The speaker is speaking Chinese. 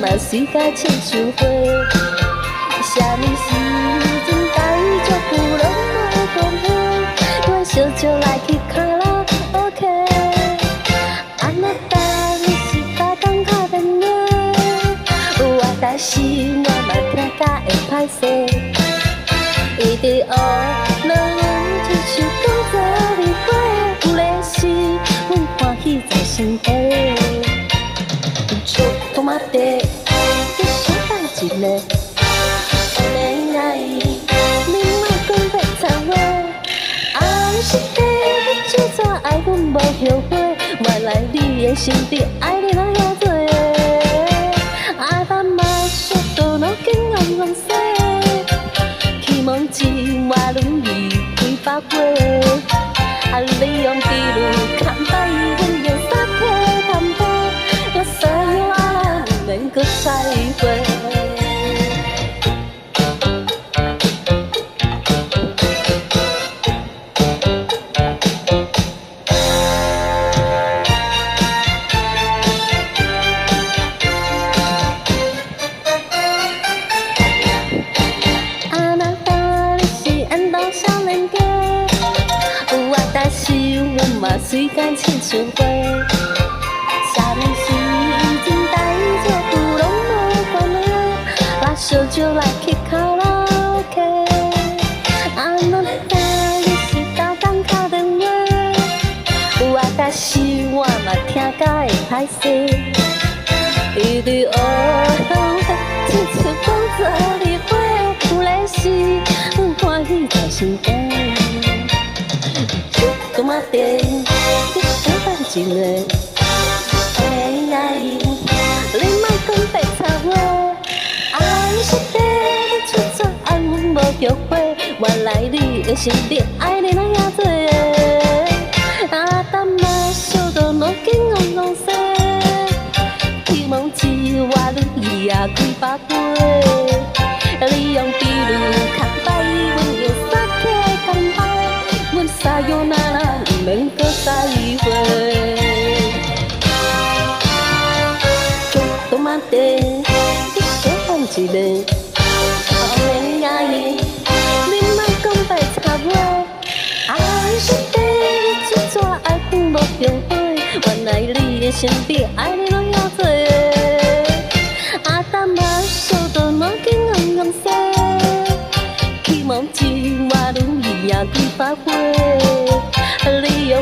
嘛随甲亲像花。啥物时阵该祝福拢无讲好，阮小酒来去卡拉 OK。啊那当你是打工打电话，我但是我嘛听甲会歹势。伊伫学两阮亲像讲做离花，有咧是阮欢喜在身边。出托马地，你小等一下。恋爱，你莫讲别插话。暗时底你就怎爱阮无后悔？原来你的心底爱你哪遐多？啊，咱嘛说到脑筋嗡嗡洗，期望一换轮椅几百回。啊，你用比如看摆阮用三体淡薄，我所有啊毋免搁再会。随间亲像花，啥物时阵该祝福拢无关系，拉小酒来去卡拉 OK。啊，咱今日是打工打电话，有啊，但是我嘛听甲会歹势。伊伫学校亲像讲做离花，有咧是阮欢喜在身边。多马地，你小等一下。恋爱，你莫讲白插话。暗时底你出怎爱阮无后悔？原来你的心底爱你哪遐多？啊，但嘛烧到脑筋嗡嗡洗，希望一活轮椅啊几百杯。你用比如较摆，阮用三体干摆，阮撒哟那拉。免搁再会，多马地，你小等一下。恋爱，你莫讲白插话。暗时底你就怎爱阮无后悔？原来你的心底爱你哪遐多？啊，但嘛烧到脑筋嗡嗡洗，期望一活轮椅啊几百回。利用